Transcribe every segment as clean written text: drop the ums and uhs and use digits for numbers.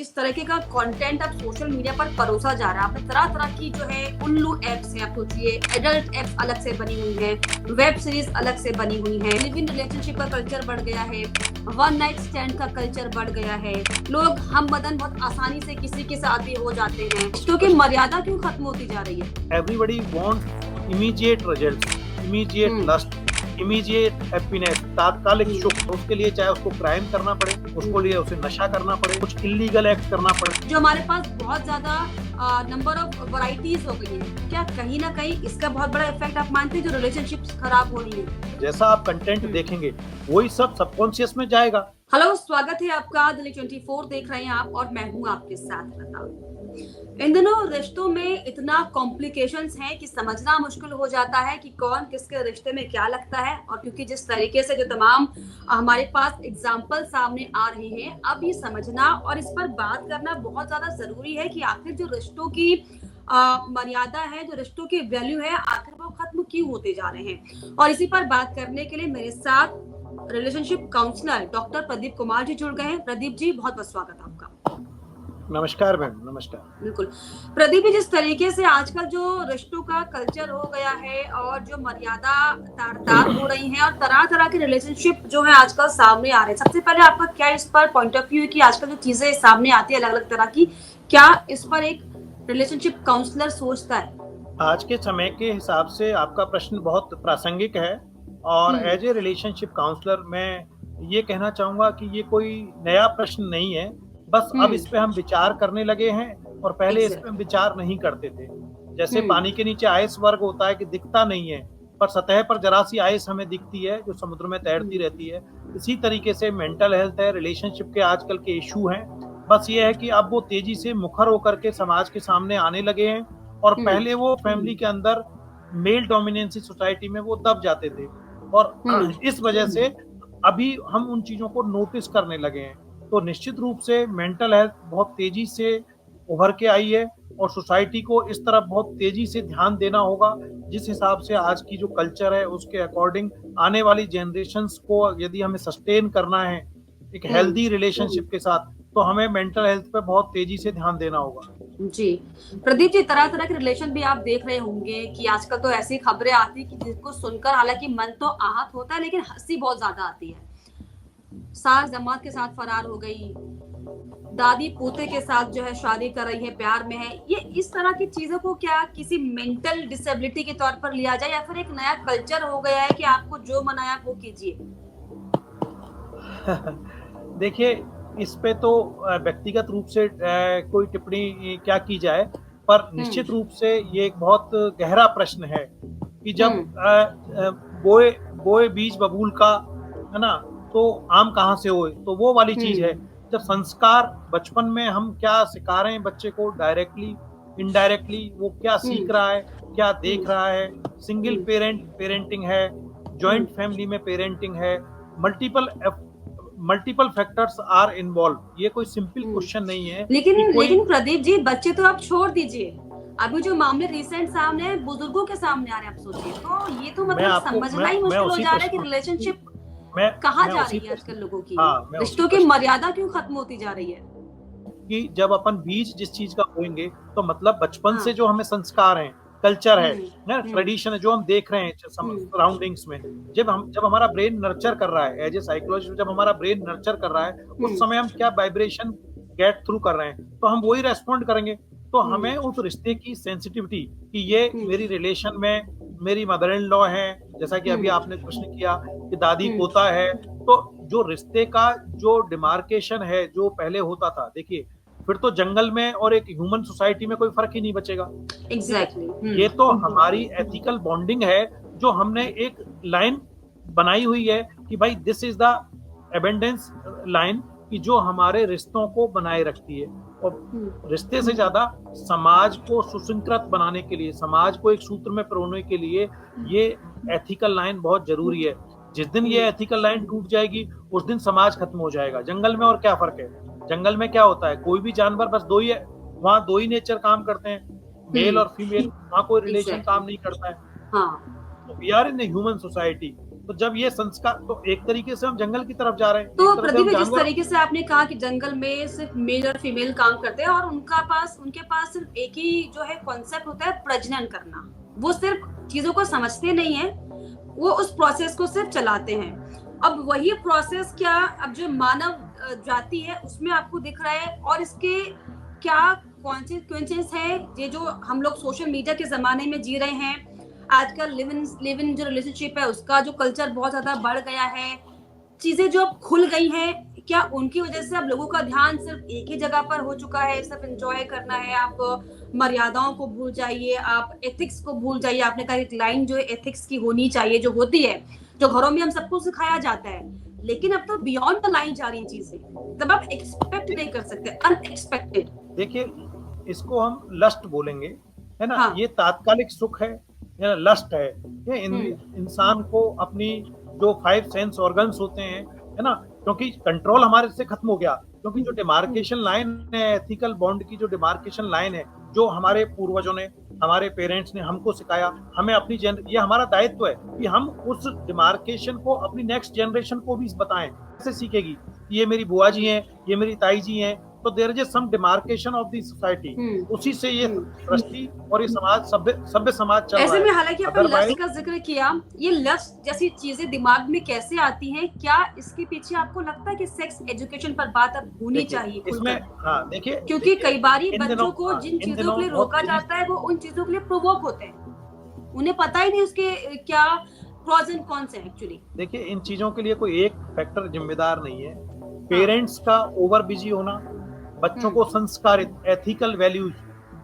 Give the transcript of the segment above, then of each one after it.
इस तरीके का कंटेंट अब सोशल मीडिया पर परोसा जा रहा है। आपने तरह तरह की जो है उल्लू एप्स है, आप सोचिए एडल्ट एप्स अलग से बनी हुई है, वेब सीरीज अलग से बनी हुई है, लिव इन रिलेशनशिप का कल्चर बढ़ गया है, वन नाइट स्टैंड का कल्चर बढ़ गया है, लोग हम बदन बहुत आसानी से किसी के साथ भी हो जाते हैं, क्योंकि मर्यादा क्यों खत्म होती जा रही है। Everybody wants immediate results, immediate lust, immediate happiness, तात्कालिक सुख। उसके लिए चाहे उसको क्राइम करना पड़े, उसको लिए उसे नशा करना पड़े, कुछ इलीगल एक्ट करना पड़े। जो हमारे पास बहुत ज्यादा नंबर ऑफ वैरायटीज हो गई है, क्या कहीं ना कहीं इसका बहुत बड़ा इफेक्ट आप मानते हैं जो रिलेशनशिप्स खराब हो रही है? जैसा आप कंटेंट देखेंगे वही सब सबकॉन्शियस में जाएगा। हेलो, स्वागत है आपका। दिल्ली 24 देख रहे हैं आप और मैं हूं आपके साथ लता। इन दिनों रिश्तों में इतना कॉम्प्लिकेशंस हैं कि समझना मुश्किल हो जाता है कि कौन किसके रिश्ते में क्या लगता है। और क्योंकि जिस तरीके से जो तमाम हमारे पास एग्जाम्पल सामने आ रहे हैं, अब ये समझना और इस पर बात करना बहुत ज्यादा जरूरी है कि आखिर जो रिश्तों की मर्यादा है, जो रिश्तों की वैल्यू है, आखिर वो खत्म क्यों होते जा रहे हैं। और इसी पर बात करने के लिए मेरे साथ relationship counsellor doctor Pradeep Kumar ji जुड़ गए हैं। प्रदीप जी, बहुत बहुत स्वागत आपका। नमस्कार मैम। नमस्कार। बिल्कुल प्रदीप जी, जिस तरीके से आजकल जो रिश्तों का कल्चर हो गया है और जो मर्यादा तार हो रही है और तरह तरह के रिलेशनशिप जो है आजकल सामने आ रहे हैं, सबसे पहले आपका क्या इस पर पॉइंट ऑफ व्यू है कि आजकल जो चीजें सामने आती है अलग अलग तरह की, क्या इस पर एक रिलेशनशिप काउंसलर सोचता है? आज के समय के हिसाब से आपका प्रश्न बहुत प्रासंगिक है और एज ए रिलेशनशिप काउंसलर मैं ये कहना चाहूंगा कि ये कोई नया प्रश्न नहीं है। बस अब इस पे हम विचार करने लगे हैं और पहले इस पे हम विचार नहीं करते थे। जैसे पानी के नीचे आइस वर्ग होता है कि दिखता नहीं है, पर सतह पर जरा सी आइस हमें दिखती है जो समुद्र में तैरती रहती है। इसी तरीके से मेंटल हेल्थ है, रिलेशनशिप के आजकल के इशू हैं। बस ये है कि अब वो तेजी से मुखर होकर के समाज के सामने आने लगे हैं और पहले वो फैमिली के अंदर मेल डोमिनेंसी सोसाइटी में वो दब जाते थे और इस वजह से अभी हम उन चीजों को नोटिस करने लगे हैं। तो निश्चित रूप से मेंटल हेल्थ बहुत तेजी से उभर के आई है और सोसाइटी को इस तरफ बहुत तेजी से ध्यान देना होगा। जिस हिसाब से आज की जो कल्चर है उसके अकॉर्डिंग आने वाली जनरेशन्स को यदि हमें सस्टेन करना है एक हेल्दी रिलेशनशिप के साथ, तो हमें मेंटल हेल्थ पे बहुत तेजी से ध्यान देना होगा। जी प्रदीप जी, तरह तरह के रिलेशन भी आप देख रहे होंगे कि आजकल तो ऐसी खबरें आती कि जिसको सुनकर हालांकि मन तो आहत होता है लेकिन हंसी बहुत ज्यादा आती है। सास जमात के साथ फरार हो गई, दादी पोते के साथ जो है शादी कर रही है, प्यार में है। ये इस तरह की चीजों को क्या किसी मेंटल डिसेबिलिटी के तौर पर लिया जाए या फिर एक नया कल्चर हो गया है कि आपको जो मनाया वो कीजिए? देखिए, इस पे तो व्यक्तिगत रूप से कोई टिप्पणी क्या की जाए, पर निश्चित रूप से ये एक बहुत गहरा प्रश्न है कि जब बोए बीज बबूल का, है ना, तो आम कहाँ से होए। तो वो वाली चीज है। जब संस्कार बचपन में हम क्या सिखा रहे हैं बच्चे को, डायरेक्टली इनडायरेक्टली वो क्या सीख रहा है, क्या देख रहा है। सिंगल पेरेंटिंग है, जॉइंट फैमिली में पेरेंटिंग है, मल्टीपल फैक्टर्स आर इन्वॉल्व। ये कोई सिंपल क्वेश्चन नहीं है। लेकिन प्रदीप जी, बच्चे तो आप छोड़ दीजिए, अभी जो मामले रिसेंट सामने है बुजुर्गों के सामने आ रहे हैं, आप सोचिए। तो ये तो मतलब समझना ही मुश्किल हो जा रहा है कि रिलेशनशिप कहाँ जा रही है आजकल लोगों की। रिश्तों की मर्यादा क्यों खत्म होती जा रही है? कि जब अपन बीज जिस चीज का बोएंगे तो मतलब बचपन से जो हमें संस्कार हैं, कल्चर है ना, ट्रेडिशन है, जो हम देख रहे हैं सराउंडिंग्स में, जब हमारा ब्रेन नर्चर कर रहा है एज ए साइकोलॉजिस्ट, जब हमारा ब्रेन नर्चर कर रहा है उस समय हम क्या वाइब्रेशन गेट थ्रू कर रहे हैं, तो हम वही रेस्पॉन्ड करेंगे। तो हमें उस रिश्ते की सेंसिटिविटी कि ये मेरी रिलेशन में मेरी मदर इन लॉ है, जैसा कि अभी आपने प्रश्न किया कि दादी पोता है, तो जो रिश्ते का जो डिमार्केशन है जो पहले होता था, देखिए फिर तो जंगल में और एक ह्यूमन सोसाइटी में कोई फर्क ही नहीं बचेगा। एग्जैक्टली। ये तो हमारी एथिकल बॉन्डिंग है जो हमने एक लाइन बनाई हुई है कि भाई this is the abundance line, कि जो हमारे रिश्तों को बनाए रखती है। और रिश्ते से ज्यादा समाज को सुसंकृत बनाने के लिए, समाज को एक सूत्र में पिरोने के लिए ये एथिकल लाइन बहुत जरूरी है। जिस दिन ये एथिकल लाइन टूट जाएगी उस दिन समाज खत्म हो जाएगा। जंगल में और क्या फर्क है? जंगल में क्या होता है, कोई भी जानवर बस दो ही है, वहाँ दो ही नेचर काम करते हैं, मेल और फीमेल, वहाँ कोई रिलेशन काम नहीं करता है। We are in human society. तो जब ये संस्कार, तो एक तरीके से हम जंगल की तरफ जा रहे हैं। तो प्रदीप, जिस तरीके से आपने कहा कि जंगल में सिर्फ मेल और फीमेल काम करते हैं और उनके पास सिर्फ एक ही जो है कॉन्सेप्ट होता है, प्रजनन करना। वो सिर्फ चीजों को समझते नहीं है, वो उस प्रोसेस को सिर्फ चलाते हैं। अब वही प्रोसेस क्या अब जो मानव जाति है उसमें आपको दिख रहा है, और इसके क्या कॉन्सिक्वेंसेस है, ये जो हम लोग सोशल मीडिया के जमाने में जी रहे हैं, आजकल लिव इन जो रिलेशनशिप है उसका जो कल्चर बहुत ज्यादा बढ़ गया है, चीजें जो अब खुल गई हैं, क्या उनकी वजह से अब लोगों का ध्यान सिर्फ एक ही जगह पर हो चुका है, सिर्फ एंजॉय करना है, आप मर्यादाओं को भूल जाइए, आप एथिक्स को भूल जाइए। आपने कहा एक लाइन जो एथिक्स की होनी चाहिए, जो होती है, जो घरों में हम सबको सिखाया जाता है, लेकिन अब तो बियॉन्ड द लाइन जा रही चीजें, तब आप एक्सपेक्ट नहीं कर सकते, अनएक्सपेक्टेड। देखिए, इसको हम लस्ट बोलेंगे, है ना। हाँ। ये तात्कालिक सुख है या लस्ट है, ये इंसान को अपनी जो 5 सेंस ऑर्गन्स होते हैं, है ना, क्योंकि कंट्रोल हमारे से खत्म हो गया, क्योंकि जो डिमार्केशन लाइन है, एथिकल बॉन्ड की जो डिमार्केशन लाइन है, जो हमारे पूर्वजों ने, हमारे पेरेंट्स ने हमको सिखाया, हमें अपनी ये हमारा दायित्व है कि हम उस डिमार्केशन को अपनी नेक्स्ट जनरेशन को भी बताएं। कैसे सीखेगी? ये मेरी बुआ जी हैं, ये मेरी ताई जी हैं, तो there is some demarcation of the society, उसी से ये सृष्टि और ये समाज सभ्य समाज चल रहा है। ऐसे में हालांकि आपने लस्ट का जिक्र किया, ये लस्ट जैसी चीजें दिमाग में कैसे आती हैं? क्या इसके पीछे आपको लगता है कि सेक्स एजुकेशन पर बात अब होनी चाहिए इसमें? हाँ, देखिए, क्योंकि कई बार बच्चों को जिन चीजों के लिए रोका जाता है वो उन चीजों के लिए प्रोवोक होते हैं, उन्हें पता ही नहीं उसके क्या प्रॉस एंड कॉन्स हैं एक्चुअली। देखिए, इन चीजों के लिए कोई एक फैक्टर जिम्मेदार नहीं है। पेरेंट्स का ओवर बिजी होना, बच्चों को संस्कारित एथिकल वैल्यूज,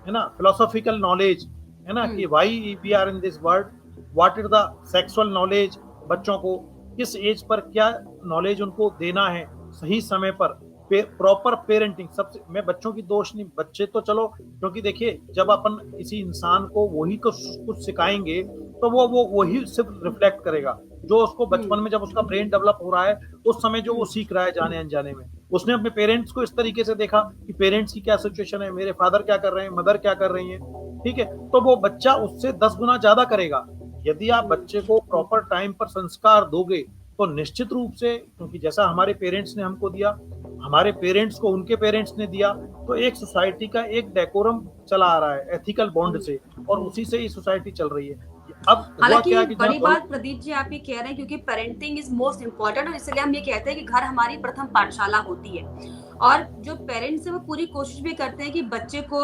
है ना, फिलोसॉफिकल नॉलेज, है ना, कि why we are in this world, what is the sexual knowledge, बच्चों को किस एज पर क्या नॉलेज उनको देना है, सही समय पर प्रॉपर पेरेंटिंग। सबसे, मैं बच्चों की दोष नहीं, बच्चे तो चलो, क्योंकि देखिए जब अपन किसी इंसान को वही कुछ सिखाएंगे तो वो वही सिर्फ रिफ्लेक्ट करेगा जो उसको बचपन में, जब उसका ब्रेन डेवलप हो रहा है, उस समय जो वो सीख रहा है जाने अनजाने में। उसने अपने पेरेंट्स को इस तरीके से देखा कि पेरेंट्स की क्या सिचुएशन है, मेरे फादर क्या कर रहे हैं, मदर क्या कर रही है, ठीक है, तो वो बच्चा उससे 10 गुना ज्यादा करेगा। यदि आप बच्चे को प्रॉपर टाइम पर संस्कार दोगे तो निश्चित रूप से, क्योंकि जैसा हमारे पेरेंट्स ने हमको दिया, हमारे पेरेंट्स को उनके पेरेंट्स ने दिया, तो एक सोसाइटी का एक डेकोरम चला आ रहा है एथिकल बॉन्ड से, और उसी से ही सोसाइटी चल रही है। अब हालांकि बड़ी बात प्रदीप जी आप ये कह रहे हैं, क्योंकि पेरेंटिंग इज मोस्ट इम्पोर्टेंट, और इसलिए हम ये कहते हैं कि घर हमारी प्रथम पाठशाला होती है, और जो पेरेंट्स है वो पूरी कोशिश भी करते हैं कि बच्चे को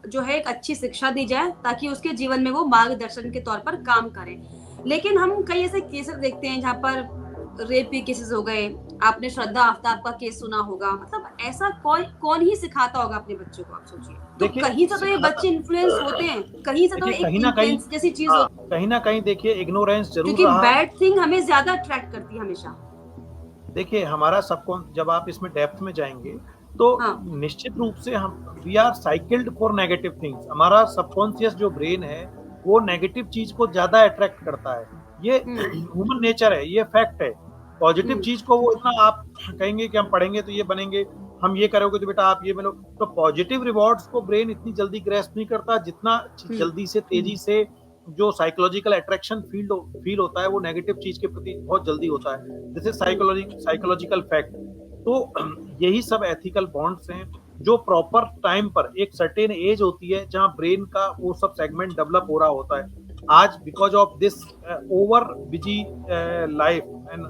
जो है एक अच्छी शिक्षा दी जाए ताकि उसके जीवन में वो मार्गदर्शन के तौर पर काम करे। लेकिन हम कई ऐसे केसेस देखते हैं जहाँ पर रेप के केसेस हो गए, आपने श्रद्धा आफ्ताब का केस सुना होगा, मतलब ऐसा कौन ही सिखाता होगा अपने बच्चों को? आप सोचिए, तो कहीं से तो ये बच्चे इन्फ्लुएंस होते हैं, कहीं से तो एक इन्फ्लुएंस जैसी चीज होती है। कहीं ना कहीं देखिए इग्नोरेंस जरूर क्योंकि बैड थिंग हमें ज्यादा अट्रैक्ट करती है हमेशा। देखिए हमारा सबकॉन्शियस, जब आप इसमें डेप्थ में जाएंगे तो निश्चित रूप से हम we are cycled for negative things. हमारा सबकॉन्शियस जो ब्रेन है वो नेगेटिव चीज को ज्यादा अट्रैक्ट करता है, ये ह्यूमन नेचर है, ये फैक्ट है। पॉजिटिव चीज को वो इतना, आप कहेंगे कि हम पढ़ेंगे तो ये बनेंगे, हम ये करोगे तो बेटा आप ये बनो, तो पॉजिटिव रिवॉर्ड्स को ब्रेन इतनी जल्दी ग्रैस्प नहीं करता जितना जल्दी से, तेजी से जो साइकोलॉजिकल अट्रैक्शन फील होता है वो नेगेटिव चीज के प्रति बहुत जल्दी होता है। This is psychological fact. तो यही सब एथिकल बॉन्ड्स हैं जो प्रॉपर टाइम पर, एक सर्टेन एज होती है जहां ब्रेन का वो सब सेगमेंट डेवलप हो रहा होता है। आज because of this over busy life and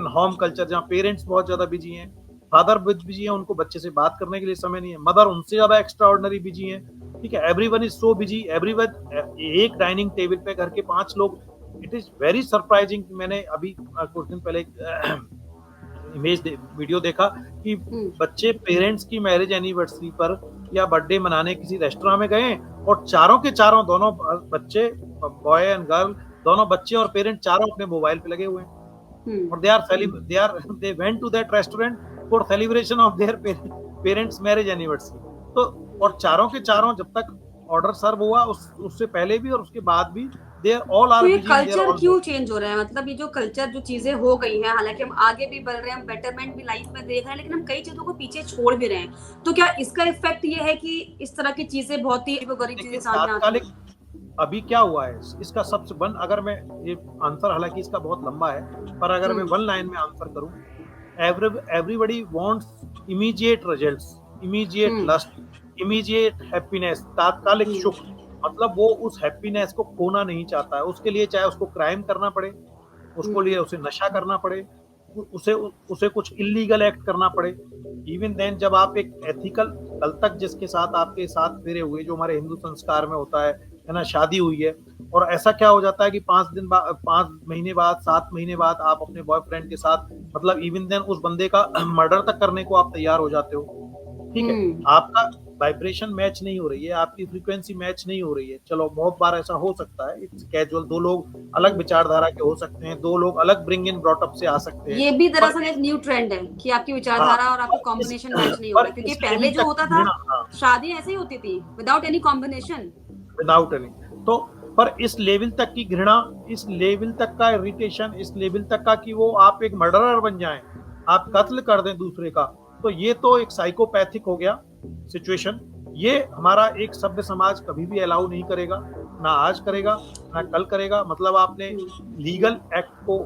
home culture, जहाँ पेरेंट्स बहुत ज्यादा बिजी हैं, फादर बिजी हैं, उनको बच्चे से बात करने के लिए समय नहीं है, मदर उनसे ज्यादा एक्स्ट्रा ऑर्डिनरी बिजी है, ठीक है, everyone is so busy, everyone एक डाइनिंग टेबल पे घर के 5 लोग। It is very surprising. मैंने अभी कुछ दिन पहले वीडियो देखा कि बच्चे पेरेंट्स की मैरिज एनिवर्सरी पर या बर्थडे मनाने किसी रेस्टोरेंट में गए और चारों के चारों, दोनों बच्चे, बॉय एंड गर्ल, दोनों बच्चे और पेरेंट चारों अपने मोबाइल पे लगे हुए हैं, और they went to that restaurant for celebration of their parents marriage anniversary। तो और चारों के चारों जब तक ऑर्डर सर्व हुआ उससे पहले भी और उसके बाद भी they all are busy। Culture क्यों चेंज हो रहा है? मतलब ये जो कल्चर, जो चीजें हो गई हैं, हालांकि हम आगे भी बढ़ रहे हैं, हम बेटरमेंट भी लाइफ में देख रहे हैं, लेकिन हम कई चीजों को पीछे छोड़ भी रहे हैं। तो क्या इसका इफेक्ट ये है कि इस तरह की चीजें बहुत ही गरीब चीजें सामने आती हैं? अभी क्या हुआ है इसका सबसे वन, अगर मैं ये आंसर, हालांकि इसका बहुत लंबा है, पर अगर मैं वन लाइन में आंसर करूं, everybody wants immediate results, immediate lust, immediate happiness, तात्कालिक सुख। मतलब वो उस हैप्पीनेस को खोना नहीं चाहता है, उसके लिए चाहे उसको क्राइम करना पड़े, उसको लिए उसे नशा करना पड़े, उसे उसे कुछ इलीगल एक्ट करना पड़े। इवन देन जब आप एक एथिकल, कल तक जिसके साथ आपके साथ फेरे हुए, जो हमारे हिंदू संस्कार में होता है ना, शादी हुई है, और ऐसा क्या हो जाता है कि 5 महीने बाद, 7 महीने बाद आप अपने बॉयफ्रेंड के साथ, मतलब इवन देन उस बंदे का मर्डर तक करने को आप तैयार हो जाते हो। ठीक है, आपका वाइब्रेशन मैच नहीं हो रही है, आपकी फ्रीक्वेंसी मैच नहीं हो रही है। चलो बहुत बार ऐसा हो सकता है, इट्स कैजुअल, दो लोग अलग विचारधारा के हो सकते हैं, दो लोग अलग ब्रिंग इन ब्रॉट अप से आ सकते हैं। ये भी दरअसल एक न्यू ट्रेंड है कि आपकी विचारधारा और आपका कॉम्बिनेशन मैच नहीं हो रहा, क्योंकि पहले जो होता था शादी ऐसे ही होती थी, without any combination, without any. तो पर इस लेवल तक की घृणा, इस लेवल तक का इरिटेशन, इस लेवल तक का कि वो आप एक मर्डरर बन जाएं, आप कत्ल कर दें दूसरे का, तो ये तो एक साइकोपैथिक हो गया सिचुएशन। ये हमारा एक सभ्य समाज कभी भी अलाउ नहीं करेगा, ना आज करेगा ना कल करेगा। मतलब आपने लीगल एक्ट को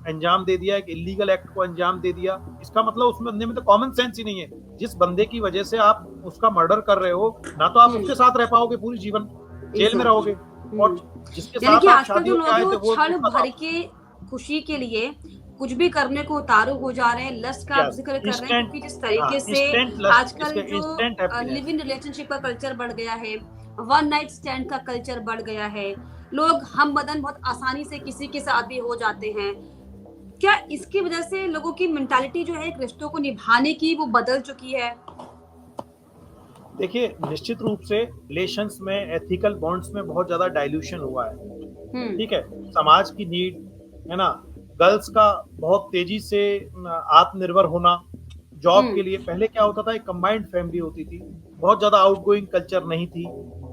अंजाम दे दिया, एक इलीगल एक्ट को अंजाम दे दिया, इसका मतलब उसमें बंदे में तो कॉमन सेंस ही नहीं है। जिस बंदे की वजह से आप उसका मर्डर कर रहे हो, ना तो आप उसके साथ रह पाओगे पूरी जीवन, जेल में रहोगे, और जिसके साथ आप शादी होके आए थे वो क्षण भर के खुशी के लिए कुछ भी करने को उतारू हो जा रहे हैं। लस्ट का आप जिक्र कर रहे हैं, क्योंकि जिस तरीके से आजकल जो लिव इन रिलेशनशिप का कल्चर बढ़ गया है, वन नाइट स्टैंड का कल्चर बढ़ गया है, लोग हम बदन बहुत आसानी से किसी के साथ भी हो जाते हैं। क्या इसकी वजह से लोगों की मेंटालिटी जो है रिश्तों को निभाने की वो बदल चुकी है? देखिए, निश्चित रूप से रिलेशंस में, एथिकल बॉन्ड्स में बहुत ज्यादा डाइल्यूशन हुआ है। ठीक है, समाज की नीड है ना, गर्ल्स का बहुत तेजी से आत्मनिर्भर होना, जॉब के लिए। पहले क्या होता था, एक कंबाइंड फैमिली होती थी, बहुत ज्यादा आउटगोइंग कल्चर नहीं थी।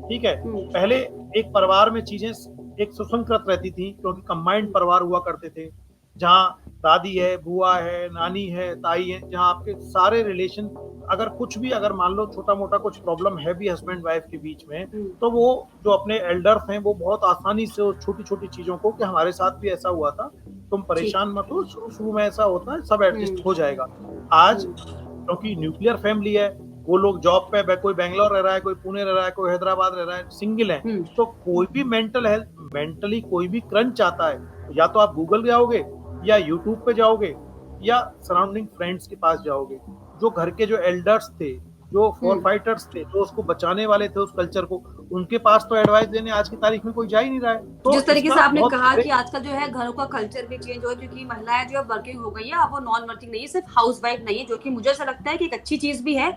ठीक है, पहले एक परिवार में चीजें एक सुसंकृत रहती थी, क्योंकि कंबाइंड परिवार हुआ करते थे, जहाँ दादी है, बुआ है, नानी है, ताई है, जहाँ आपके सारे रिलेशन, अगर कुछ भी, अगर मान लो छोटा मोटा कुछ प्रॉब्लम है भी हस्बैंड वाइफ के बीच में, तो वो जो अपने एल्डर्स हैं वो बहुत आसानी से छोटी छोटी चीजों को, कि हमारे साथ भी ऐसा हुआ था, तुम परेशान मत हो, शुरू में ऐसा होता है, सब एडजस्ट हो जाएगा। आज क्योंकि न्यूक्लियर फैमिली है, वो लोग जॉब पे, कोई बेंगलोर रह रहा है, कोई पुणे रह रहा है, कोई हैदराबाद रह रहा है, सिंगल है, तो कोई भी मेंटल हेल्थ, मेंटली कोई भी क्रंच आता है, या तो आप गूगल जाओगे, या यूट्यूब पे जाओगे, या सराउंडिंग फ्रेंड्स के पास जाओगे, जो घर के जो एल्डर्स थे, जो फोर फाइटर्स थे, जो उसको बचाने वाले थे उस कल्चर को, उनके पास तो एडवाइस देने आज की तारीख में कोई जा ही नहीं रहा है। तो जिस तरीके से आपने कहा कि आजकल जो है घरों का कल्चर भी चेंज हो है, क्योंकि महिलाएं जो है वर्किंग हो गई है, अब वो नॉन वर्किंग नहीं है, सिर्फ हाउसवाइफ नहीं है, जो कि मुझे ऐसा लगता है कि एक अच्छी चीज भी है,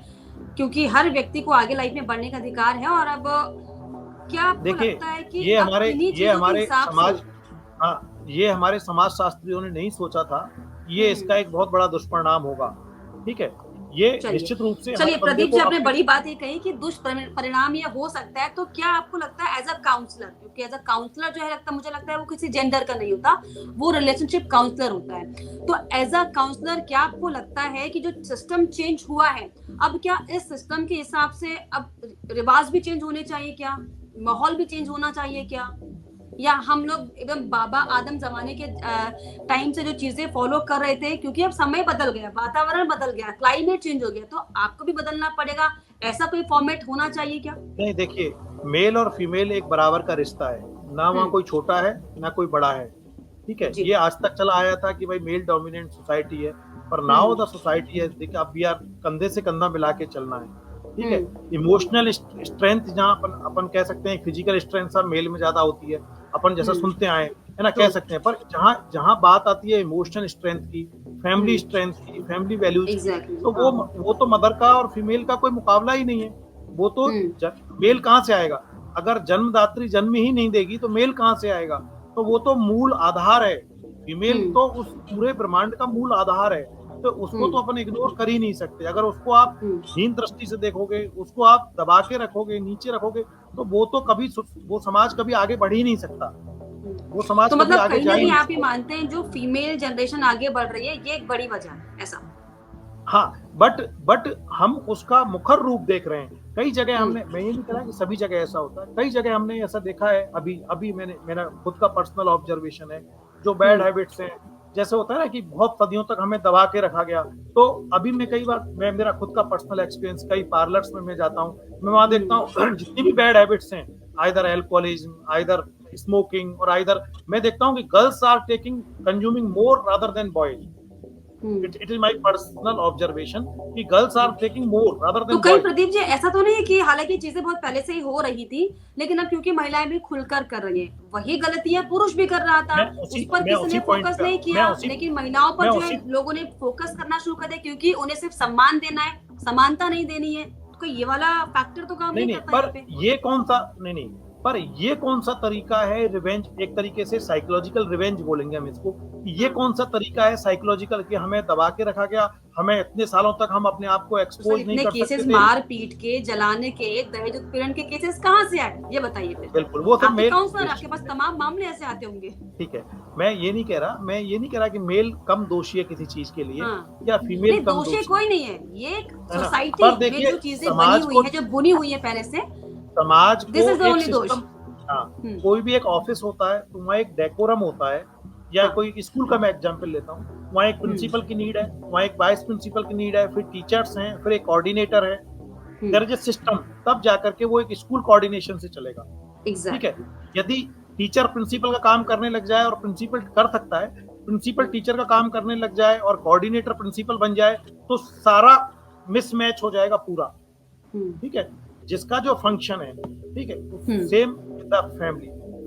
क्योंकि हर व्यक्ति को आगे लाइफ में बढ़ने का अधिकार है। और अब क्या आपको लगता है कि ये हमारे समाज, हाँ, ये हमारे समाज शास्त्रियों ने नहीं सोचा था, ये इसका एक बहुत बड़ा दुष्परिणाम होगा। ठीक है, ये निश्चित रूप से। चलिए प्रदीप जी, आपने बड़ी बात ये कही कि दुष्परिणाम ये हो सकता है, तो क्या आपको लगता है एज अ काउंसलर, क्योंकि एज अ काउंसलर जो है मुझे लगता है वो किसी जेंडर का नहीं होता, वो रिलेशनशिप काउंसलर होता है, तो एज अ काउंसलर क्या आपको लगता है कि जो सिस्टम चेंज हुआ है, अब क्या इस सिस्टम के हिसाब से अब रिवाज भी चेंज होने चाहिए, क्या माहौल भी चेंज होना चाहिए क्या, या हम लोग एकदम बाबा आदम जमाने के टाइम से जो चीजें फॉलो कर रहे थे, क्योंकि अब समय बदल गया, वातावरण बदल गया, क्लाइमेट चेंज हो गया, तो आपको भी बदलना पड़ेगा, ऐसा कोई फॉर्मेट होना चाहिए क्या? नहीं, देखिए, मेल और फीमेल एक बराबर का रिश्ता है ना, वहाँ कोई छोटा है ना कोई बड़ा है। ठीक है, ये आज तक चला आया था कि भाई मेल डोमिनेंट सोसाइटी है, पर नाउ द सोसाइटी है, देखिए अब भी यार कंधे से कंधा मिला के चलना है। ठीक है, इमोशनल स्ट्रेंथ जहाँ अपन कह सकते हैं, फिजिकल स्ट्रेंथ सब मेल में ज्यादा होती है, अपन जैसा सुनते आए है ना, कह सकते हैं, पर जहाँ बात आती है इमोशनल स्ट्रेंथ की, फैमिली स्ट्रेंथ की, फैमिली वैल्यूज की, तो वो तो मदर का और फीमेल का कोई मुकाबला ही नहीं है। वो तो मेल कहाँ से आएगा, अगर जन्मदात्री जन्म ही नहीं देगी तो मेल कहाँ से आएगा, तो वो तो मूल आधार है, फीमेल तो उस पूरे ब्रह्मांड का मूल आधार है, तो उसको तो अपन इग्नोर कर ही नहीं सकते। अगर उसको आप हीन दृष्टि से देखोगे, उसको आप दबा के रखोगे, नीचे रखोगे, तो वो तो कभी, वो समाज कभी आगे बढ़ ही नहीं सकता, वो समाज तो मतलब कहीं ना कहीं आप ही मानते हैं जो फीमेल जनरेशन आगे बढ़ रही है, ये एक बड़ी वजह है ऐसा? हाँ, बट हम उसका मुखर रूप देख रहे हैं, कई जगह हमने, मैं ये नहीं कह रहा कि सभी जगह ऐसा होता है, कई जगह हमने ऐसा देखा है। अभी अभी मैंने, मेरा खुद का पर्सनल ऑब्जर्वेशन है, जो बैड हैबिट्स हैं, जैसे होता है ना कि बहुत सदियों तक हमें दबा के रखा गया, तो अभी मैं कई बार, मैं मेरा खुद का पर्सनल एक्सपीरियंस, कई पार्लर्स में मैं जाता हूँ, मैं वहां देखता हूँ जितनी भी बैड हैबिट्स हैं, आइदर अल्कोहलिज्म, आइदर स्मोकिंग, और आइदर मैं देखता हूँ कि girls are taking consuming more rather than boys. It is my personal observation कि girls are taking more rather तो than कहीं boys. प्रदीप जी ऐसा तो नहीं है कि हालांकि चीजें बहुत पहले से ही हो रही थी, लेकिन अब क्योंकि महिलाएं भी खुलकर कर रही हैं, वही गलतियां पुरुष भी कर रहा था, उस पर किसी ने फोकस नहीं किया, लेकिन महिलाओं पर जो है लोगों ने फोकस करना शुरू कर दिया, क्योंकि उन्हें सिर्फ सम्मान देना है, समानता नहीं देनी है। तो ये वाला फैक्टर तो काम नहीं करता पर ये कौन सा, नहीं, पर ये कौन सा तरीका है रिवेंज, एक तरीके से साइकोलॉजिकल रिवेंज बोलेंगे हम इसको, ये कौन सा तरीका है साइकोलॉजिकल कि हमें दबा के रखा गया, हमें इतने सालों तक हम अपने आप को एक्सपोज नहीं कर सकते थे। केसेस मार पीट के, जलाने के, दहेज उत्पीड़न के केसेस कहां से आए, ये बताइए फिर। बिल्कुल, वो तो मेल काउंसलर, आपके पास तमाम मामले ऐसे आते होंगे। ठीक है, मैं ये नहीं कह रहा कि मेल कम दोषी है किसी चीज के लिए, या फीमेल कम दोषी, कोई नहीं है, ये सोसाइटी में जो चीजें बनी हुई है, जो बुनी हुई है पहले से, समाज को एक सिस्टम, कोई भी एक ऑफिस होता है तो वहाँ एक डेकोरम होता है, या कोई स्कूल का मैं एग्जांपल लेता हूँ, वहाँ एक प्रिंसिपल की नीड है, वहाँ एक वाइस प्रिंसिपल की नीड है, फिर टीचर्स हैं, फिर एक कोऑर्डिनेटर है, देयर इज अ सिस्टम, तब जाकर के वो एक स्कूल कोऑर्डिनेशन से चलेगा। ठीक है, यदि टीचर प्रिंसिपल का काम करने लग जाए, और प्रिंसिपल कर सकता है, प्रिंसिपल टीचर का काम करने लग जाए और कोऑर्डिनेटर प्रिंसिपल बन जाए, तो सारा मिसमैच हो जाएगा पूरा। ठीक है, जिसका जो फंक्शन है, ठीक है, same with the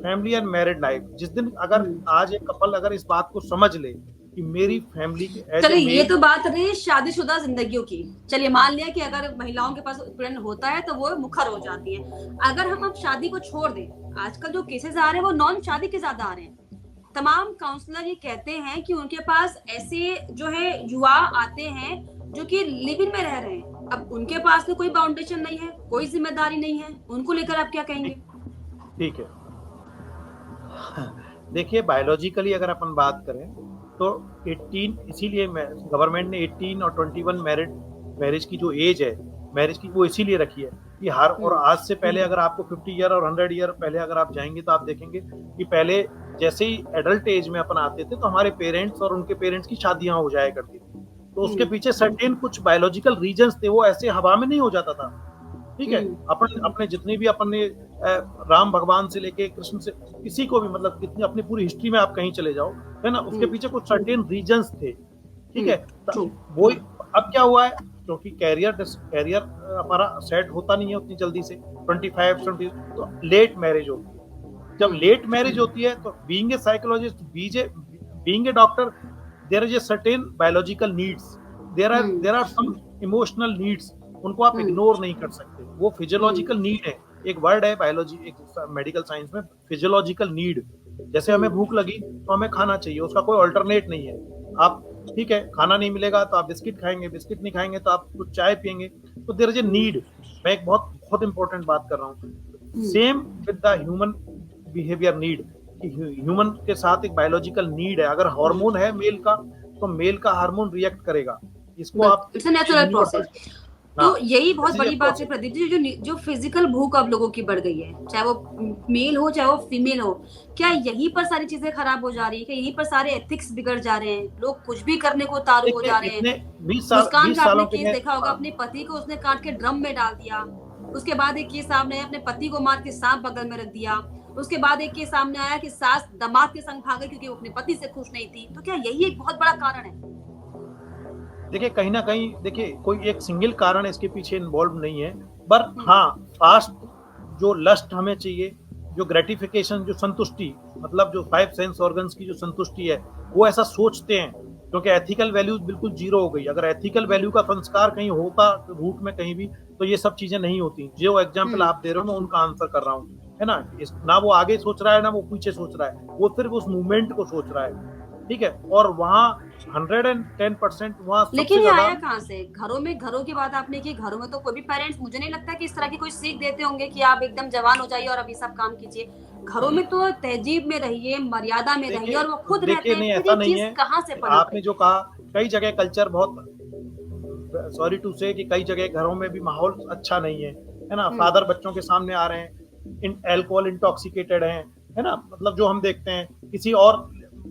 family and married life. जिस दिन अगर आज एक कपल अगर इस बात को समझ ले कि मेरी फैमिली के, चलिए ये तो बात रही शादीशुदा जिंदगियों की, चलिए मान लिया कि अगर महिलाओं के पास उत्पीड़न होता है तो वो मुखर हो जाती है। अगर हम अब शादी को छोड़ दें, आजकल जो केसेस आ रहे हैं वो नॉन शादी के ज्यादा आ रहे हैं। तमाम काउंसलर ये कहते हैं कि उनके पास ऐसे जो है युवा आते हैं जो कि लिव इन में रह रहे हैं, अब उनके पास तो कोई बाउंडेशन नहीं है, कोई जिम्मेदारी नहीं है, उनको लेकर आप क्या कहेंगे? ठीक है, देखिए बायोलॉजिकली अगर अपन बात करें तो 18, इसीलिए गवर्नमेंट ने 18 और 21 मैरिज की जो एज है मैरिज की, वो इसीलिए रखी है कि हर, और आज से पहले अगर आपको 50 ईयर और 100 ईयर पहले अगर आप जाएंगे तो आप देखेंगे कि पहले जैसे ही एडल्ट एज में अपन आते थे तो हमारे पेरेंट्स और उनके पेरेंट्स की शादियां हो जाया करती थी, तो उसके पीछे सर्टेन कुछ बायोलॉजिकल रीजंस थे, वो ऐसे हवा में नहीं हो जाता था। ठीक है, अपने जितने भी अपन ने राम भगवान से लेके कृष्ण से, किसी को भी, मतलब कितनी अपनी पूरी हिस्ट्री में आप कहीं चले जाओ, है ना, उसके पीछे कुछ सर्टेन रीजंस थे। ठीक है, वो अब क्या हुआ है, क्योंकि कैरियर हमारा सेट होता नहीं है उतनी जल्दी से, 25 20, तो लेट मैरिज होती है। जब लेट मैरिज होती है तो being a psychologist, being a doctor, there is a certain biological needs, there are some emotional needs, उनको आप इग्नोर नहीं कर सकते, वो फिजियोलॉजिकल नीड है। एक वर्ड है बायोलॉजी, एक मेडिकल साइंस में, फिजियोलॉजिकल नीड। जैसे हमें भूख लगी तो हमें खाना चाहिए, उसका कोई अल्टरनेट नहीं है। आप, ठीक है, खाना नहीं मिलेगा तो आप बिस्किट खाएंगे, बिस्किट नहीं खाएंगे तो आप कुछ चाय पियेंगे, तो देयर इज ए नीड। मैं एक बहुत इंपॉर्टेंट बात कर रहा हूँ, same with the human behaviour need, कि ह्यूमन के साथ एक बायोलॉजिकल नीड है। अगर हार्मोन है मेल का, तो मेल का हार्मोन रिएक्ट करेगा, इसको आप, इट्स अ नेचुरल प्रोसेस। तो यही बहुत बड़ी बात है प्रदीप जी, जो फिजिकल भूख अब लोगों की बढ़ गई है, चाहे वो मेल हो चाहे वो फीमेल हो, क्या यहीं पर सारी चीजें खराब हो जा रही है? क्या यहीं पर सारे एथिक्स बिगड़ जा रहे हैं? लोग कुछ भी करने को तारू हो जा रहे हैं। मुस्कान का आपने केस देखा होगा, अपने पति को उसने काट के ड्रम में डाल दिया, उसके बाद एक केस सामने आया, अपने पति को मार के सांप बगल में रख दिया, उसके बाद एक केस सामने आया कि सास दामाद के संग भाग गई क्योंकि वो अपने पति से खुश नहीं थी। तो क्या यही एक बहुत बड़ा कारण है? देखिए कहीं ना कहीं, देखिए कोई एक सिंगल कारण इसके पीछे इन्वॉल्व नहीं है, पर हाँ, फास्ट जो लस्ट हमें चाहिए, जो ग्रेटिफिकेशन, जो संतुष्टि, मतलब जो 5 सेंस ऑर्गन्स की जो संतुष्टि है, वो ऐसा सोचते हैं, क्योंकि एथिकल वैल्यूज बिल्कुल जीरो हो गई। अगर एथिकल वैल्यू का संस्कार कहीं होता रूट में कहीं भी, तो ये सब चीजें नहीं होती। जो एग्जाम्पल आप दे रहे हो, मैं उनका आंसर कर रहा हूँ, है ना। ना वो आगे सोच रहा है, ना वो पीछे सोच रहा है, वो सिर्फ उस मूवमेंट को सोच रहा है। ठीक है, और वहाँ 110% वहाँ। लेकिन ये आया कहाँ से? घरों की बात आपने की, घरों में तो कोई भी पेरेंट्स, मुझे नहीं लगता कि इस तरह की कोई सीख देते होंगे कि आप एकदम जवान हो जाइए और अभी सब काम कीजिए। घरों में तो तहजीब में रहिए, मर्यादा में रहिए, और वो खुद रहते हैं। ऐसा नहीं है, कहाँ से आपने जो कहा, कई जगह कल्चर बहुत, सॉरी टू से, कि कई जगह घरों में भी माहौल अच्छा नहीं है, है ना, फादर बच्चों के सामने आ रहे हैं, अल्कोहल इंटॉक्सिकेटेड हैं, है ना, मतलब जो हम देखते हैं किसी और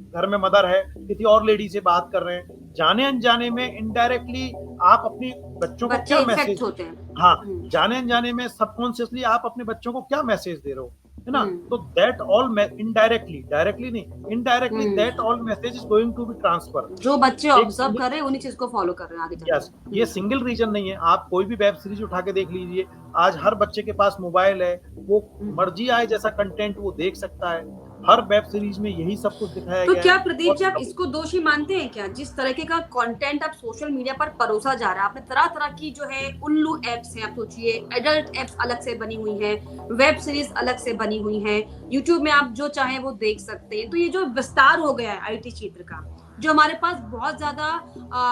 घर में मदर है किसी और लेडी से बात कर रहे हैं, जाने अनजाने में इनडायरेक्टली आप अपनी बच्चों को क्या मैसेज, होते हैं। हाँ, जाने अनजाने में सबकॉन्शियसली आप अपने बच्चों को क्या मैसेज दे रहे हो, है ना, तो दैट ऑल इनडायरेक्टली, डायरेक्टली नहीं, indirectly that all message is going to be transfer. जो बच्चे ऑब्जर्व कर रहे हैं उन्हीं चीज को फॉलो कर रहे हैं आगे। यस, ये सिंगल रीजन नहीं है, आप कोई भी वेब सीरीज उठा के देख लीजिए, आज हर बच्चे के पास मोबाइल है, वो मर्जी आए जैसा कंटेंट वो देख सकता है, हर वेब सीरीज में यही सब कुछ दिखाया तो गया क्या है। प्रदीप जी आप इसको दोषी मानते हैं क्या, जिस तरीके का कंटेंट अब सोशल मीडिया पर परोसा जा रहा है, आपने तरह तरह की जो है उल्लू एप्स हैं, आप सोचिए एडल्ट एप्स अलग से बनी हुई हैं, वेब सीरीज अलग से बनी हुई हैं, यूट्यूब में आप जो चाहें वो देख सकते हैं, तो ये जो विस्तार हो गया है आईटी क्षेत्र का, जो हमारे पास बहुत ज्यादा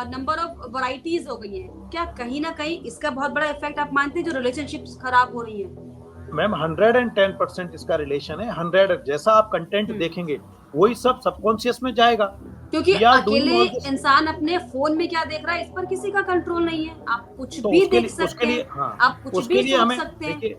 नंबर ऑफ वैरायटीज हो गई है, क्या कहीं ना कहीं इसका बहुत बड़ा इफेक्ट आप मानते हैं जो रिलेशनशिप्स खराब हो रही है? मैम 110% इसका रिलेशन है, 100, जैसा आप कंटेंट देखेंगे वही सब सबकॉन्शियस में जाएगा, क्योंकि अकेले इंसान अपने फोन में क्या देख रहा है इस पर किसी का कंट्रोल नहीं है, आप कुछ तो भी देख सकते हैं, आप कुछ भी सोच सकते हैं।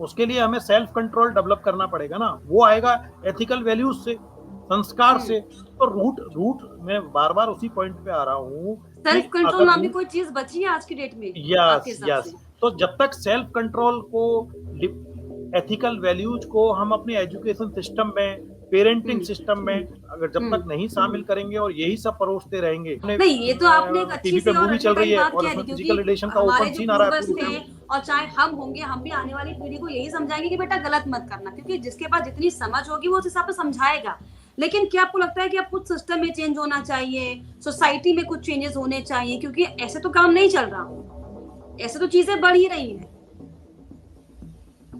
उसके लिए हमें सेल्फ कंट्रोल डेवलप करना पड़ेगा ना, वो आएगा एथिकल वैल्यूज से, संस्कार से। तो रूट मैं बार बार उसी पॉइंट पे आ रहा हूँ, सेल्फ कंट्रोल नाम की कोई चीज बची है आज की डेट में? यस, तो जब तक सेल्फ कंट्रोल को, एथिकल वैल्यूज को हम अपने एजुकेशन सिस्टम में, पेरेंटिंग सिस्टम में अगर जब तक नहीं शामिल करेंगे और यही सब परोसते रहेंगे, नहीं ये तो आपने एक अच्छी सी और चल रही है बात और कह दी, फिजिकल रिलेशन का ओपन सीन आ रहा है, और चाहे हम होंगे, हम भी आने वाली पीढ़ी को यही समझाएंगे कि बेटा गलत मत करना, क्योंकि जिसके पास जितनी समझ होगी वो उस हिसाब से समझाएगा। लेकिन क्या आपको लगता है कि अब कुछ सिस्टम में चेंज होना चाहिए, सोसाइटी में कुछ चेंजेस होने चाहिए, क्योंकि ऐसे तो काम नहीं चल रहा, ऐसे तो चीजें बढ़ ही रही हैं।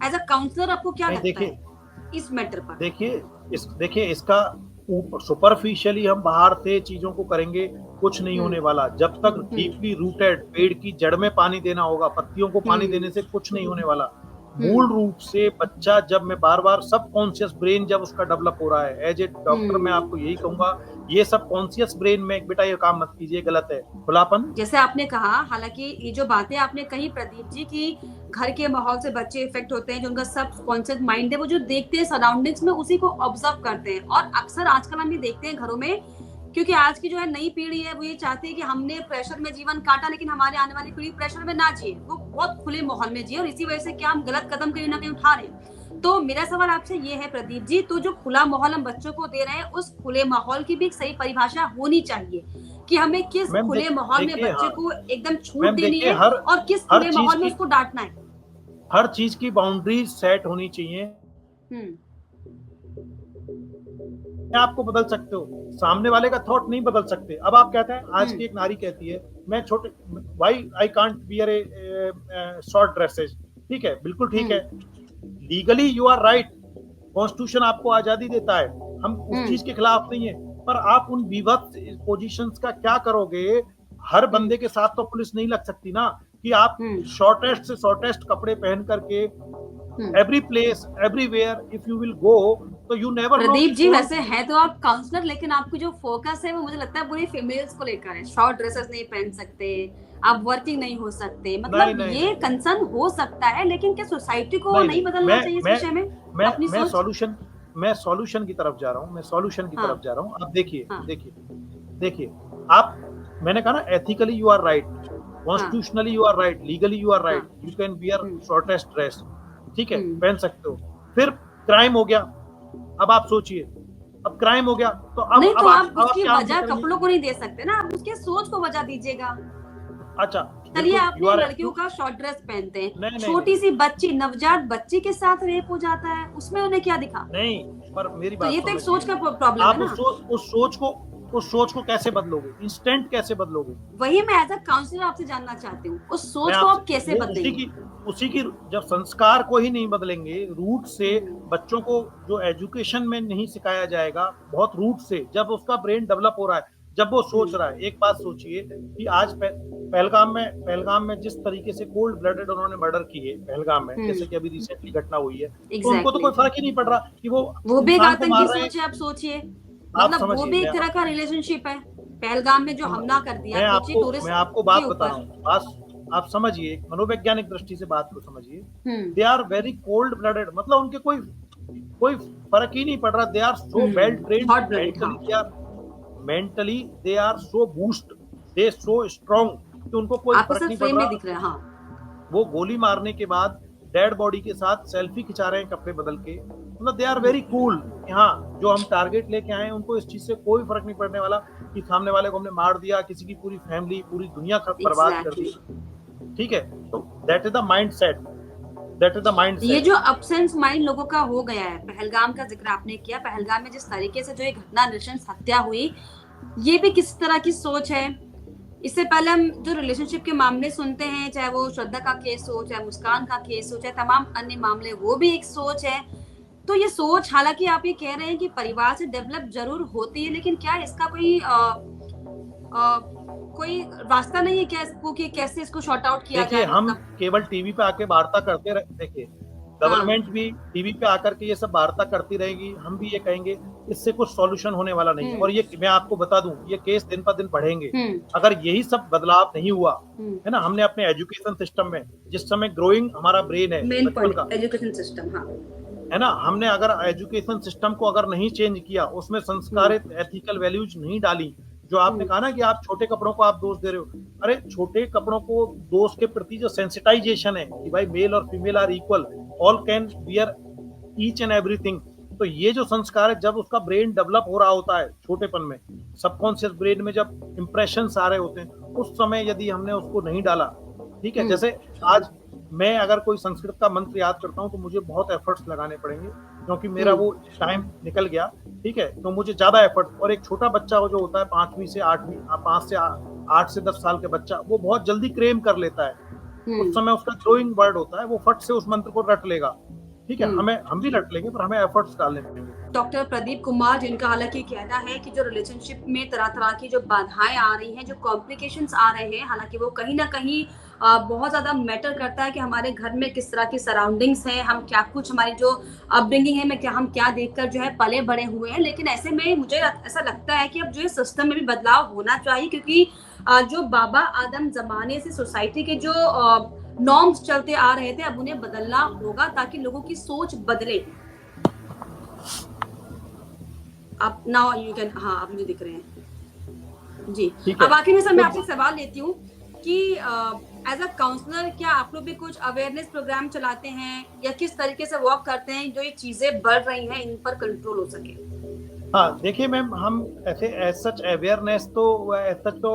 एज अ काउंसलर आपको क्या लगता है इस मैटर पर? देखिए इसका सुपरफिशियली हम बाहर से चीजों को करेंगे, कुछ नहीं होने वाला। जब तक डीपली रूटेड, पेड़ की जड़ में पानी देना होगा, पत्तियों को पानी देने से कुछ नहीं होने वाला। मूल रूप से बच्चा, जब मैं बार बार सब कॉन्शियस ब्रेन जब उसका डेवलप हो रहा है, एज ए डॉक्टर मैं आपको यही कहूंगा, ये सब कॉन्शियस ब्रेन में बेटा ये काम मत कीजिए, गलत है, खुलापन। जैसे आपने कहा, हालांकि ये जो बातें आपने कही प्रदीप जी की घर के माहौल से बच्चे इफेक्ट होते हैं, जो उनका सब कॉन्शियस माइंड है वो जो देखते हैं सराउंडिंग्स में उसी को ऑब्जर्व करते हैं। और अक्सर आजकल हम ये देखते हैं घरों में, क्योंकि आज की जो है नई पीढ़ी है वो ये चाहती है कि हमने प्रेशर में जीवन काटा, लेकिन हमारे आने वाली पीढ़ी प्रेशर में ना जिए, वो बहुत खुले माहौल में जिए, और इसी वजह से क्या हम गलत कदम कहीं ना कहीं उठा रहे हैं। तो मेरा सवाल आपसे ये है प्रदीप जी, तो जो खुला माहौल हम बच्चों को दे रहे हैं, उस खुले माहौल की भी एक सही परिभाषा होनी चाहिए कि हमें किस खुले माहौल में बच्चे को एकदम छूट देनी है और किस खुले माहौल में उसको डांटना है। हर चीज की बाउंड्रीज सेट होनी चाहिए। आपको बदल सकते हो, सामने वाले का थॉट नहीं बदल सकते। अब आप कहते हैं, आज की एक नारी कहती है मैं छोटे, why I can't wear a short dresses, ठीक है, बिल्कुल ठीक है, legally you are right, constitution आपको आजादी देता है, हम उस चीज के खिलाफ नहीं है, पर आप उन विभक्त पोजीशंस का क्या करोगे? हर बंदे के साथ तो पुलिस नहीं लग सकती ना, कि आप शॉर्टेस्ट से शॉर्टेस्ट कपड़े पहन करके every place everywhere if you will go, तो you never know. Pradeep ji वैसे है तो आप काउंसलर, लेकिन आपकी जो फोकस है वो मुझे लगता है पूरी फीमेल्स को लेकर है। शॉर्ट ड्रेसेस नहीं पहन सकते, आप वर्किंग नहीं हो सकते, मतलब नहीं, ये कंसर्न हो सकता है, लेकिन क्या सोसाइटी को नहीं बदलना चाहिए इस विषय में? मैं सॉल्यूशन की तरफ जा रहा हूँ, अब देखिए आप, मैंने कहा ना, ethically you are right, constitutionally you are right, legally you are right, you can wear shortest dress, ठीक है, पहन सकते हो। फिर क्राइम हो गया, अब आप सोचिए, अब क्राइम हो गया तो अब नहीं, तो आप उसकी वजह कपड़ों को नहीं दे सकते ना, आप उसके सोच को वजह दीजिएगा। अच्छा चलिए, आपने लड़कियों का शॉर्ट ड्रेस पहनते हैं, छोटी सी बच्ची, नवजात बच्ची के साथ रेप हो जाता है, उसमें उन्हें क्या दिखा? नहीं, पर मेरी बात, तो ये तो एक सोच का प्रॉब्लम है ना। उस सोच को कैसे बदलोगे? इंस्टेंट कैसे बदलोगे? वही मैं एज अ काउंसलर आपसे जानना चाहती हूँ, उस सोच को आप कैसे बदलेंगे? उसी की जब संस्कार को ही नहीं बदलेंगे, रूट से बच्चों को जो एजुकेशन में नहीं सिखाया जाएगा, बहुत रूट से, जब उसका ब्रेन डेवलप हो रहा है, जब वो सोच रहा है। एक बात सोचिए कि आज पहलगाम में जिस तरीके से कोल्ड ब्लडेड उन्होंने मर्डर किए पहलगाम में, जैसे कि अभी रिसेंटली घटना हुई है, तो उनको तो कोई फर्क ही नहीं पड़ रहा कि वो भी एक आतंकी सोच है। आप सोचिए, मतलब वो भी एक तरह का रिलेशनशिप है। पहलगाम में जो हमला कर दिया, मैं आपको बात बता रहा हूँ, आप समझिए, मनोवैज्ञानिक दृष्टि से बात को समझिए, hmm they are very cold blooded, मतलब उनके कोई कोई फर्क ही नहीं पड़ रहा। They are so well trained hot blooded, mentally, हाँ। Mentally they are so boost, they so strong कि उनको कोई आपको फर्क सिर्फ नहीं पड़ फ्रेम में रहा। दिख रहा है, हाँ। वो गोली मारने के बाद डेड बॉडी के साथ सेल्फी खिंचा रहे हैं कपड़े बदल के, मतलब दे आर वेरी कूल। हाँ, जो हम टारगेट लेके आए हैं उनको इस चीज से कोई फर्क नहीं पड़ने वाला कि सामने वाले को हमने मार दिया, किसी की पूरी फैमिली, पूरी दुनिया बर्बाद कर दी। एग्जैक्टली। ठीक है, तो that is the mind set, that is the mind ये सेट। जो अपसेंस माइंड लोगों का हो गया है, पहलगाम का जिक्र आपने किया, पहलगाम में जिस तरीके से जो ये घटना, नृशंस हत्या हुई, ये भी किस तरह की सोच है? इससे पहले हम जो रिलेशनशिप के मामले सुनते हैं, चाहे वो श्रद्धा का केस हो, चाहे मुस्कान का केस हो, चाहे तमाम अन्य मामले, वो भी एक सोच है। तो ये सोच, हालांकि आप ये कह रहे हैं कि परिवार से डेवलप जरूर होती है, लेकिन क्या इसका कोई रास्ता नहीं है क्या इसको, कि कैसे इसको शॉर्ट आउट किया देखिए, जाए? हम मतलब केवल टीवी पे आके वार्ता करते रहे, देखिए गवर्नमेंट भी टीवी पे आकर के ये सब वार्ता करती रहेगी, हम भी ये कहेंगे, इससे कुछ सॉल्यूशन होने वाला नहीं है। और ये मैं आपको बता दूं, ये केस दिन पर दिन बढ़ेंगे अगर यही सब बदलाव नहीं हुआ, है ना। हमने अपने एजुकेशन सिस्टम में, जिस समय ग्रोइंग हमारा ब्रेन है मेन बचपन का, पॉइंट एजुकेशन सिस्टम, हाँ, है ना, हमने अगर एजुकेशन सिस्टम को अगर नहीं चेंज किया, उसमें संस्कारित एथिकल वैल्यूज नहीं डाली, जो आपने कहा ना कि आप छोटे कपड़ों को आप दोष दे रहे हो, अरे छोटे कपड़ों को दोष के प्रति जो सेंसिटाइजेशन है कि भाई मेल और female are equal, all can wear each and everything, तो ये जो संस्कार है, जब उसका ब्रेन डेवलप हो रहा होता है छोटेपन में, सबकॉन्शियस ब्रेन में जब इंप्रेशंस आ रहे होते हैं, उस समय यदि हमने उसको नहीं डाला, ठीक है, जैसे आज मैं अगर कोई संस्कृत का मंत्र याद करता हूँ तो मुझे बहुत एफर्ट्स लगाने पड़ेंगे, क्योंकि मेरा वो टाइम निकल गया, ठीक है, तो मुझे ज्यादा एफर्ट। और एक छोटा बच्चा जो होता है 5वीं से 8वीं, 5 से 8 से 10 साल के बच्चा, वो बहुत जल्दी क्रेम कर लेता है, उस समय उसका ग्रोइंग वर्ड होता है, वो फट से उस मंत्र को रट लेगा, ठीक है, हम भी रट लेंगे, पर हमें एफर्ट्स डालने पड़ेंगे। डॉक्टर प्रदीप कुमार, जिनका हालांकि कहना है कि जो रिलेशनशिप में तरह तरह की जो बाधाएं आ रही हैं, जो कॉम्प्लिकेशंस आ रहे हैं, हालांकि वो कहीं ना कहीं बहुत ज्यादा मैटर करता है कि हमारे घर में किस तरह की सराउंडिंग्स हैं, हम क्या, कुछ हमारी जो अपब्रिंगिंग है, हम क्या देखकर जो है पले बड़े हुए हैं। लेकिन ऐसे में मुझे ऐसा लगता है कि अब जो है सिस्टम में भी बदलाव होना चाहिए, क्योंकि जो बाबा आदम जमाने से सोसाइटी के जो नॉर्म्स चलते आ रहे थे, अब उन्हें बदलना होगा ताकि लोगों की सोच बदले। आप नाउ यू कैन, हाँ, आप मुझे दिख रहे हैं जी। अब आखिर में सर मैं आपसे सवाल लेती हूँ कि एज अ काउंसलर, क्या आप लोग भी कुछ अवेयरनेस प्रोग्राम चलाते हैं, या किस तरीके से वर्क करते हैं जो ये चीजें बढ़ रही हैं इन पर कंट्रोल हो सके? हाँ, देखिए मैम, हम ऐसे एज सच अवेयरनेस तो एज सच तो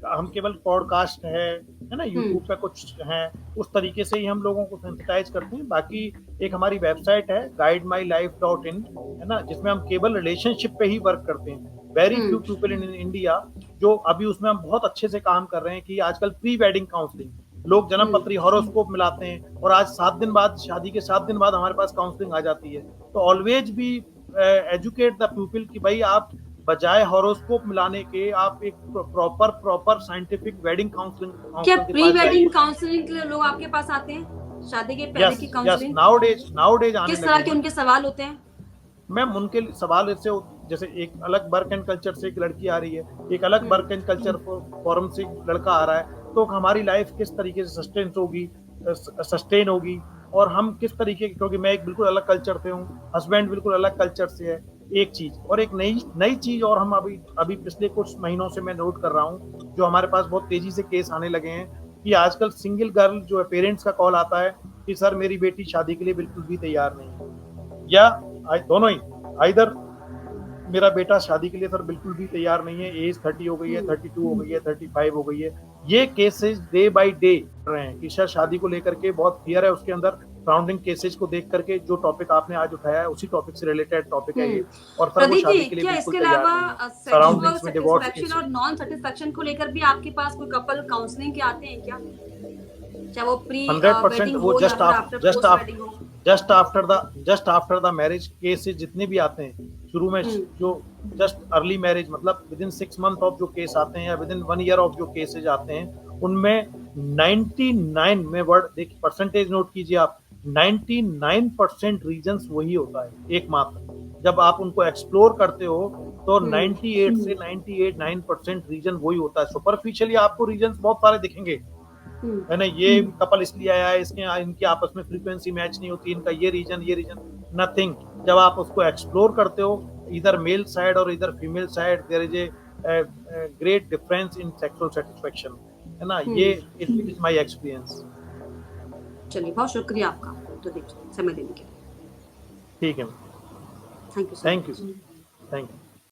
हम केवल पॉडकास्ट है ना, यूट्यूब पे कुछ है, उस तरीके से ही हम लोगों को सेंसिटाइज करते हैं। बाकी एक हमारी वेबसाइट है guidemylife.in, है ना, जिसमें हम केवल रिलेशनशिप पे ही वर्क करते हैं। Very few people in India जो अभी उसमें हम बहुत अच्छे से काम कर रहे हैं कि आजकल प्री वेडिंग काउंसलिंग, लोग जन्म पत्री हॉरोस्कोप मिलाते हैं, और आज 7 दिन बाद, शादी के 7 दिन बाद हमारे पास काउंसलिंग आ जाती है। तो ऑलवेज भी एजुकेट द पीपल कि भाई आप बजाय हॉरोस्कोप मिलाने के, आप एक प्रॉपर साइंटिफिक वेडिंग काउंसलिंग, क्या प्री वेडिंग काउंसलिंग के लिए लोग आपके पास आते हैं, शादी के पहले की काउंसलिंग? नाउडेज आने किस तरह के उनके सवाल होते हैं? मैम, उनके सवाल ऐसे, जैसे एक अलग वर्क एंड कल्चर से एक लड़की आ रही है, एक अलग वर्क एंड कल्चर फॉर्म से लड़का आ रहा है, तो हमारी लाइफ किस तरीके से सस्टेन होगी, और हम किस तरीके, क्योंकि मैं एक बिल्कुल अलग कल्चर से हूँ, हस्बैंड बिल्कुल अलग कल्चर से है, एक चीज। और एक नई चीज, और हम अभी पिछले कुछ महीनों से मैं नोट कर रहा हूँ, जो हमारे पास बहुत तेजी से केस आने लगे हैं, कि आजकल सिंगल गर्ल जो है, पेरेंट्स का कॉल आता है कि सर मेरी बेटी शादी के लिए बिल्कुल भी तैयार नहीं है, या दोनों ही, आइदर मेरा बेटा शादी के लिए सर बिल्कुल भी तैयार नहीं है, एज 30 हो गई है, 32 हो गई है, 35 हो गई है। ये केसेस डे बाय डे रहे हैं कि सर शादी को लेकर के बहुत फियर है उसके अंदर। सराउंडिंग केसेस को देख करके, जो टॉपिक आपने आज उठाया है उसी टॉपिक से रिलेटेड टॉपिक है ये, और सर वो शादी के लिए बिल्कुल तैयार नहीं है। सराउंडिंग्स में डिवोर्स सेटिस्फैक्शन और नॉन सेटिस्फैक्शन को लेकर भी आपके पास कोई कपल काउंसलिंग के आते हैं क्या? चाहे वो प्री 100% वो just after the marriage cases जितने भी आते हैं, शुरू में जो जस्ट अर्ली मैरिज, मतलब विद इन 6 मंथ ऑफ जो केस आते हैं, या विद इन 1 ईयर ऑफ जो केसेज आते हैं, उनमें 99 में वर्ड देखिए, परसेंटेज नोट कीजिए आप, 99% रीजंस वही होता है एकमात्र। जब आप उनको एक्सप्लोर करते हो तो 98 से 98-9% रीजन वही होता है। सुपरफिशियली आपको रीजंस बहुत सारे दिखेंगे, है ना, ये कपल इसलिए आया है, इसके इनकी आपस में फ्रीक्वेंसी मैच नहीं होती, इनका ये रीजन, नथिंग। जब आप उसको एक्सप्लोर करते हो, इधर मेल साइड और इधर female side, there is a great difference in sexual satisfaction, है ना, ये इज माय एक्सपीरियंस। चलिए, बहुत शुक्रिया आपका तो देखिए समय देने के लिए। ठीक है, thank you, thank you, thank you.